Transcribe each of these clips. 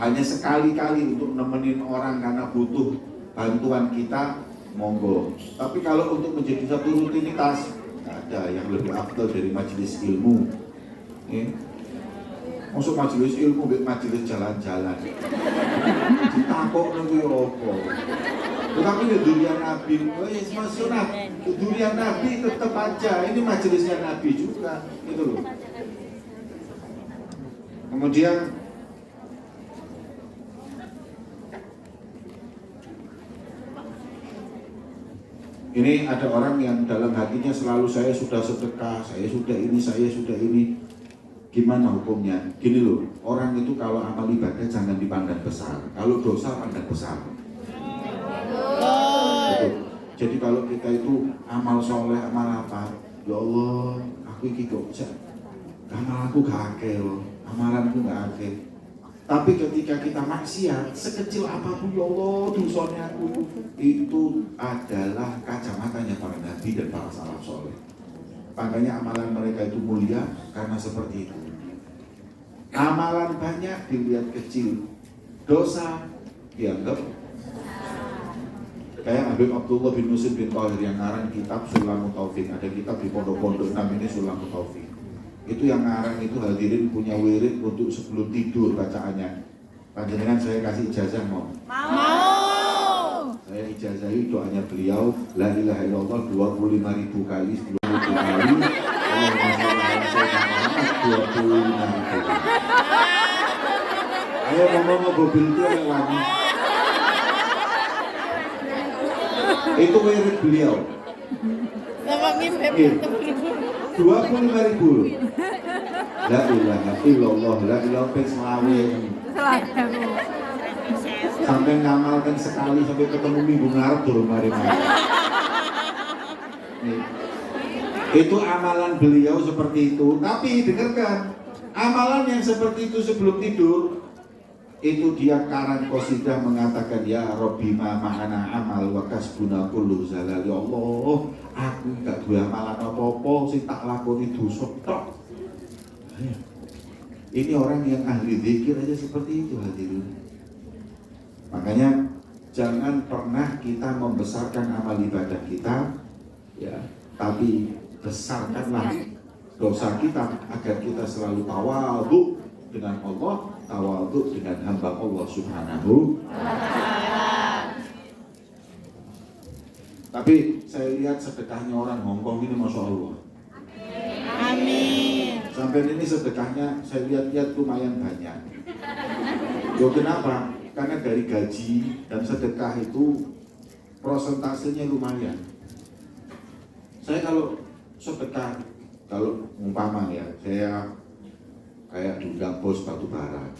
hanya sekali-kali untuk nemenin orang karena butuh bantuan kita, monggo. Tapi kalau untuk menjadi satu rutinitas, nggak ada yang lebih afdal dari majelis ilmu. Masuk majelis ilmu, majelis jalan-jalan. Ditakok nunggu opo. Tetapi di dunia Nabi, dunia Nabi tetap aja. Ini majelisnya Nabi juga, gitu loh. Kemudian ini ada orang yang dalam hatinya selalu saya sudah sedekah, saya sudah ini, saya sudah ini. Gimana hukumnya? Gini loh, orang itu kalau amal ibadah jangan dipandang besar, kalau dosa pandang besar. Betul. Jadi kalau kita itu amal soleh, amal apa? Ya Allah, aku ini kok bisa, amal aku gak akeh, amalanku gak akeh. Tapi ketika kita maksiat, sekecil apapun ya Allah dosanya aku, itu adalah kacamatanya para nabi dan para salaf soleh. Makanya amalan mereka itu mulia karena seperti itu. Amalan banyak dilihat kecil, dosa dianggap. Kayak Habib Abdullah bin Nusin bin Thahir yang ngarang kitab Sulamut Taufik. Ada kitab di pondok-pondok namanya Sulamut Taufik. Itu yang ngarang itu hadirin punya wirid untuk sebelum tidur bacaannya. Panjenengan saya kasih ijazah mau? Mau. Saya ijazahi doanya beliau, la ilaha illallah 25.000 kali, 20 kali. Allahumma sholli ala sayyidina Muhammad 25.000 kali. Ayo ngomong mobil itu yang lagi. Itu wirid beliau. 25.000. La ilaha illallah, la ilaha illallah. Sampai ngamalkan sekali sampai ketemu minggu ngarep durung mari-mari. Itu amalan beliau seperti itu. Tapi dengarkan, amalan yang seperti itu sebelum tidur, itu dia karang qasidah mengatakan ya Rabbi ma ma'ana amal wa kasbuna kullu zalal. Ya Allah, aku gak duwe amalan apa-apa sing tak lakoni dosa tok. Ini orang yang ahli zikir aja seperti itu hadirin. Makanya jangan pernah kita membesarkan amal ibadah kita, ya, tapi besarkanlah dosa kita agar kita selalu tawadhu dengan Allah, tawadhu dengan hamba Allah Subhanahu wa ta'ala. Tapi saya lihat sedekahnya orang Hongkong ini Masya Allah. Amin. Sampai ini sedekahnya saya lihat-lihat lumayan banyak. Loh kenapa? Karena dari gaji dan sedekah itu prosentasenya lumayan. Saya kalau sedekah, kalau umpama ya, saya kayak diundang bos batu bara.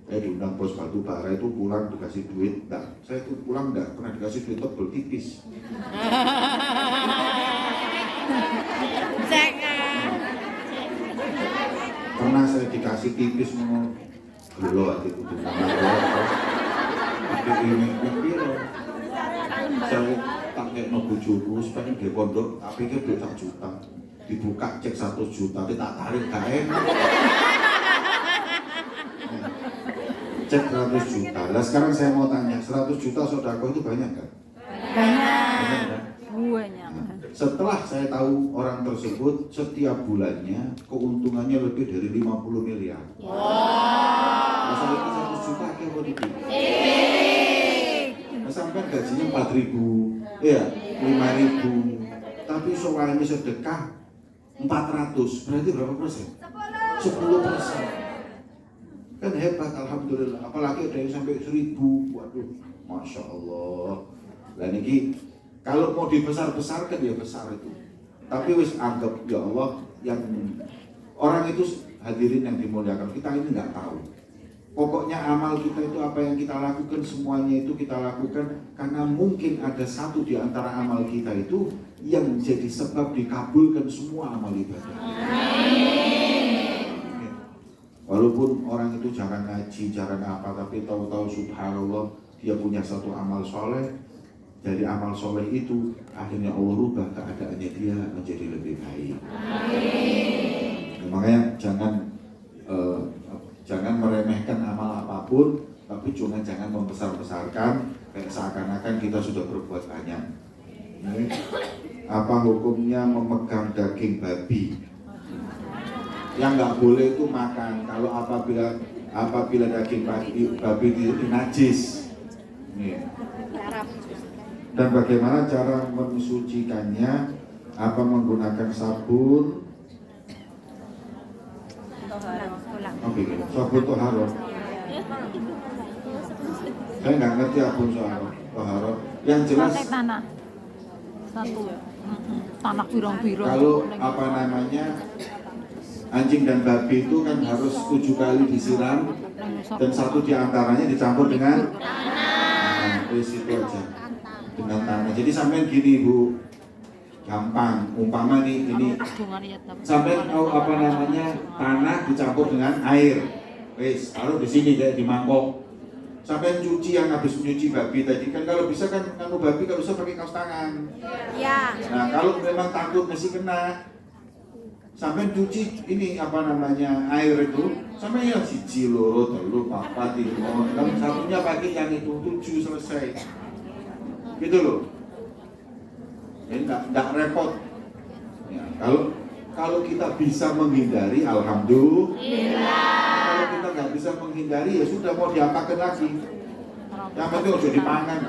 Diundang bos batu bara itu pulang dikasih duit, enggak. Saya itu pulang enggak pernah dikasih duit tebel tipis. Pernah saya dikasih tipis mau gelo hatiku di mana ini saya tak kayak mau bujuku supaya dia pondok tapi dia duit 1 juta dibuka cek 100 juta dia tak tarik gak enak. Cek 100 juta. Nah sekarang saya mau tanya, 100 juta sodako itu banyak kan? Banyak. Setelah saya tahu orang tersebut setiap bulannya keuntungannya lebih dari 50 miliar. Masa itu 100 juta kayak mau dikit. Sampai gajinya 4.000, ya 5.000. Tapi soalnya sedekah 400, berarti berapa persen? 10%. Kan hebat, alhamdulillah. Apalagi ada yang sampai 1.000, waduh, masya Allah. Dan ini kalau mau dibesar-besarkan ya besar itu. Tapi wis anggap ya Allah yang orang itu hadirin yang dimuliakan kita ini nggak tahu. Pokoknya amal kita itu apa yang kita lakukan semuanya itu kita lakukan karena mungkin ada satu di antara amal kita itu yang menjadi sebab dikabulkan semua amal ibadah. Walaupun orang itu jarang ngaji, jarang apa, tapi tahu-tahu subhanallah dia punya satu amal soleh. Dari amal soleh itu akhirnya Allah rubah keadaannya dia menjadi lebih baik. Makanya jangan meremehkan amal apapun. apapun, tapi cuma jangan membesar-besarkan kayak seakan-akan kita sudah berbuat banyak. Ini, apa hukumnya memegang daging babi? Yang nggak boleh itu makan. Kalau apabila daging babi itu najis. Nih. Dan bagaimana cara mensucikannya? Apa menggunakan sabun? Oke, sabun toharo. Saya nggak ngerti sabun toharo. Yang jelas tanah. Satu. Tanah birong-birong. Kalau apa namanya anjing dan babi itu kan harus 7 kali disiram dan 1 diantaranya dicampur dengan tanah. Itu aja. Dengan tanah. Jadi sampai gini Bu, gampang. Umpama nih ini sampai apa namanya tanah dicampur dengan air. Wes, taruh di sini kayak di mangkok. Sampai cuci yang habis menyuci babi tadi kan kalau bisa kan kamu babi kalau bisa pakai kaos tangan. Iya. Nah kalau memang takut mesti kena, sampai cuci ini apa namanya air itu, sampai ya 1, 2, 3, 4, 5, 6, satunya pakai yang itu 7 selesai. Gitu loh. Jadi enggak repot. Ya, kalau kita bisa menghindari, alhamdulillah. Kalau kita nggak bisa menghindari, ya sudah mau diapakan lagi. Yang penting udah dipangan.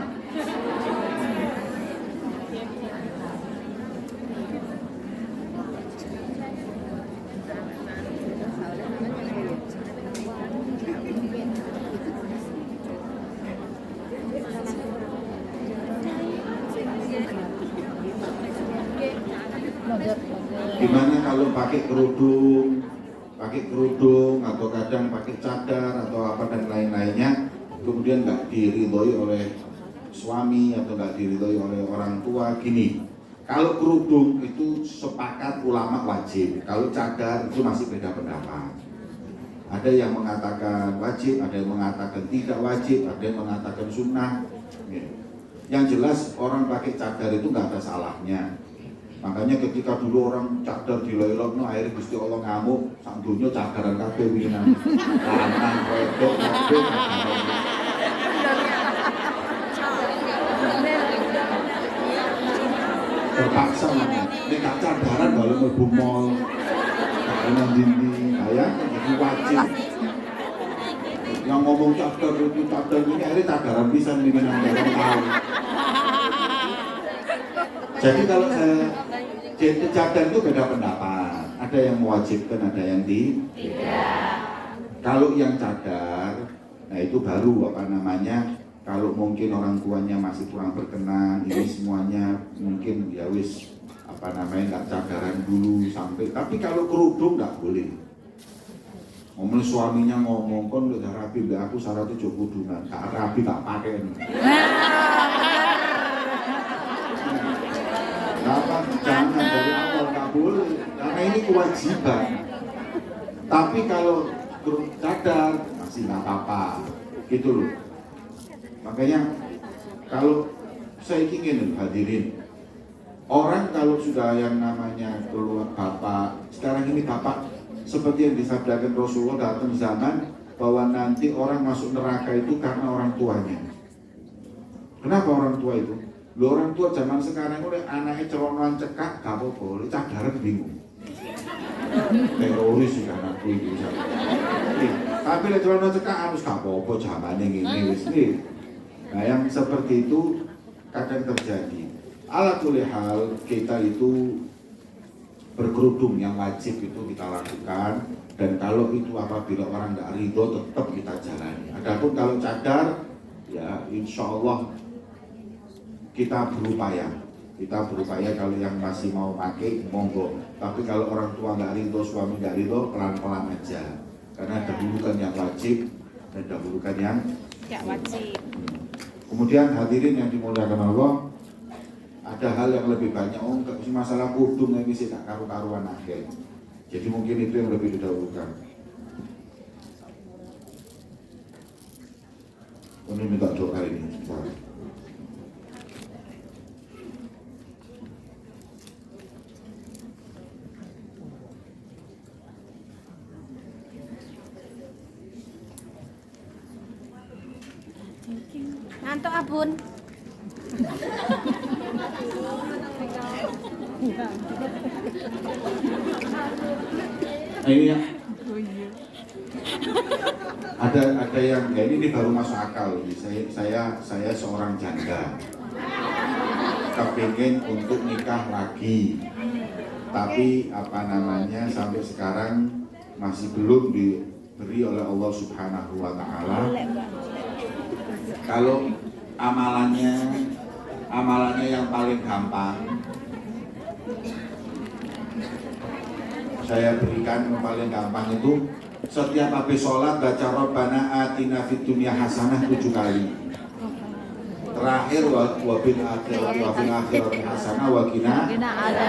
Gimana kalau pakai kerudung atau kadang pakai cadar atau apa dan lain-lainnya, kemudian nggak diridhoi oleh suami atau nggak diridhoi oleh orang tua. Gini, kalau kerudung itu sepakat ulama wajib, kalau cadar itu masih beda pendapat. Ada yang mengatakan wajib, ada yang mengatakan tidak wajib, ada yang mengatakan sunnah. Yang jelas orang pakai cadar itu nggak ada salahnya. Makanya ketika dulu orang cadar di loilok, akhirnya Gusti Allah ngamuk, sak dunya cadaran kabeh winginan. Lanang wedok kabeh terpaksa nek gak cadaran kalau mlebu mall. Nang dindi, ya jadi wajib. Yang ngomong cadar itu cadar ini akhirnya cadaran pisan winginan tahun. Jadi kalau cadar itu beda pendapat. Ada yang mewajibkan, ada yang tidak. Kalau yang cadar, nah itu baru apa namanya? Kalau mungkin orang tuanya masih kurang berkenan, ini semuanya mungkin ya wis apa namanya nggak cadaran dulu sampai. Tapi kalau kerudung nggak boleh. Ngomong suaminya ngomong kon udah rapi, aku syaratnya cukup kudungan, gak rapi tak pakai. Jangan dari awal, nggak boleh, karena ini kewajiban. Tapi kalau cadar masih nggak apa-apa, gitu loh. Makanya kalau saya ingin hadirin, orang kalau sudah yang namanya keluar bapak, sekarang ini bapak seperti yang disabdakan Rasulullah datang zaman bahwa nanti orang masuk neraka itu karena orang tuanya. Kenapa orang tua itu? Lo orang tua zaman sekarang udah anaknya ceronan cekak, gak apa-apa, cadaran bingung. Teroris sih anakku itu. Tapi lo ceronan cekak harus gak apa-apa zaman yang ini wis. Nah yang seperti itu kadang terjadi. Ala kulli hal kita itu berkerudung yang wajib itu kita lakukan, dan kalau itu apabila orang nggak ridho tetap kita jalani. Adapun kalau cadar, ya insya Allah kita berupaya kalau yang masih mau pakai monggo. Tapi kalau orang tua nggak ridho, suami nggak ridho, pelan-pelan aja. Karena dahulukan yang wajib dan dahulukan yang tidak wajib. Kemudian hadirin yang dimuliakan Allah, ada hal yang lebih banyak. Masalah kudung ini sih tak karu-karuan akhir. Jadi mungkin itu yang lebih didahulukan. Ini minta doa ini. Ngantuk abun. Nah, ini ya, Oh iya. ada yang ya ini baru masuk akal. Saya seorang janda, kepingin untuk nikah lagi, tapi apa namanya sampai sekarang masih belum diberi oleh Allah Subhanahu wa Ta'ala. Kalau amalannya yang paling gampang saya berikan, yang paling gampang itu setiap habis sholat baca Rabbana atina fid dunya hasanah 7 kali. Terakhir wa bil akhirati hasanah wa qina. Kena ada.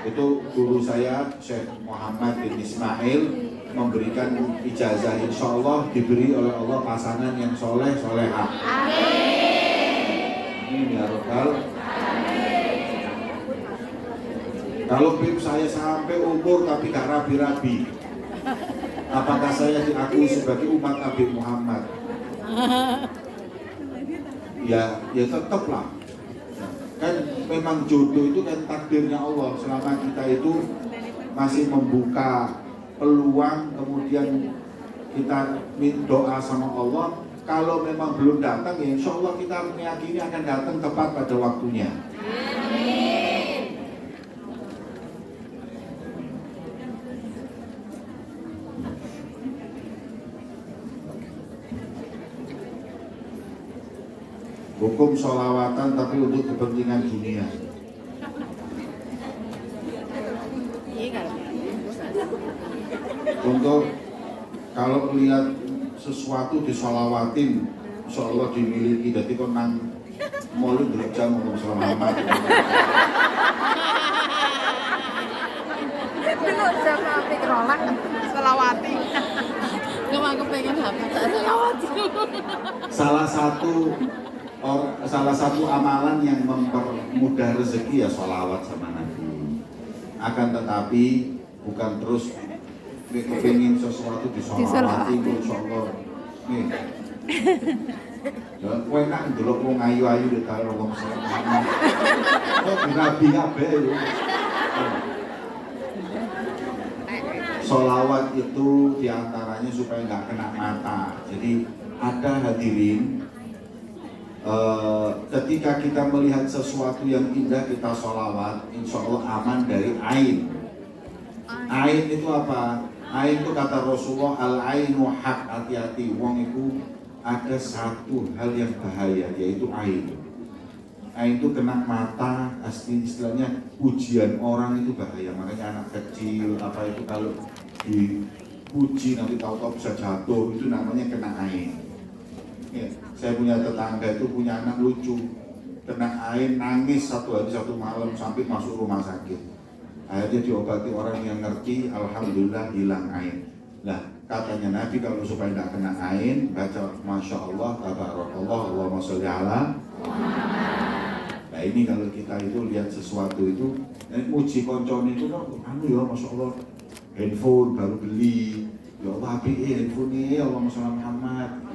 Itu guru saya Syekh Muhammad bin Ismail memberikan ijazah, insya Allah diberi oleh Allah pasangan yang soleh solehah. Amin ya Rabbal. Kalau bib saya sampai umur tapi gak rabi-rabi, apakah saya diakui sebagai umat Nabi Muhammad? Ya tetaplah. Kan memang jodoh itu kan takdirnya Allah. Selama kita itu masih membuka peluang, kemudian kita doa sama Allah, kalau memang belum datang ya insya Allah kita meyakini akan datang tepat pada waktunya. Hukum sholawatan tapi untuk kepentingan dunia. Contoh, kalau melihat sesuatu disolawatin, insya Allah dimiliki. Jadi kok nang maulid gereja ngomong selamat. Belum sama apik rolak selawati. Cuma kepengen hafal selawat. Salah satu amalan yang mempermudah rezeki ya sholawat sama Nabi. Akan tetapi bukan terus kepingin sesuatu disolawati, insya Allah. Nih, ya, kowe nak ndelok wong ayu-ayu di karo wong selamat. Kok dinabi kabeh lho. Sholawat itu diantaranya supaya nggak kena mata. Jadi ada hadirin, ketika kita melihat sesuatu yang indah kita sholawat, insya Allah aman dari ain. Ain itu apa? Ain itu kata Rasulullah, al-ainu haq, hati-hati. Wong itu ada satu hal yang bahaya, yaitu ain. Ain itu kena mata, istilahnya ujian orang itu bahaya. Makanya anak kecil apa itu kalau dipuji nanti tahu-tahu bisa jatuh, itu namanya kena ain. Ya, saya punya tetangga itu punya anak lucu, kena ain nangis satu hari satu malam sampai masuk rumah sakit. Akhirnya diobati orang yang ngerti, alhamdulillah hilang ain. Nah, katanya Nabi kalau supaya tidak kena ain, baca Masya Allah, Tabarakallah, Allahumma sholli ala. Nah ini kalau kita itu lihat sesuatu itu, muji koncon itu kan, ya Masya Allah, handphone baru beli, ya Allah handphone ini, Allahumma sholli Muhammad.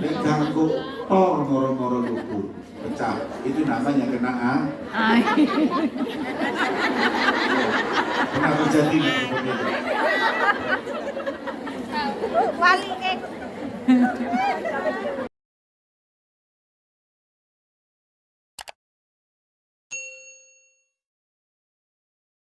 Nek ganggu tor moro-moro lukur pecah, itu namanya kena ain. Pernah terjadi seperti itu? Wali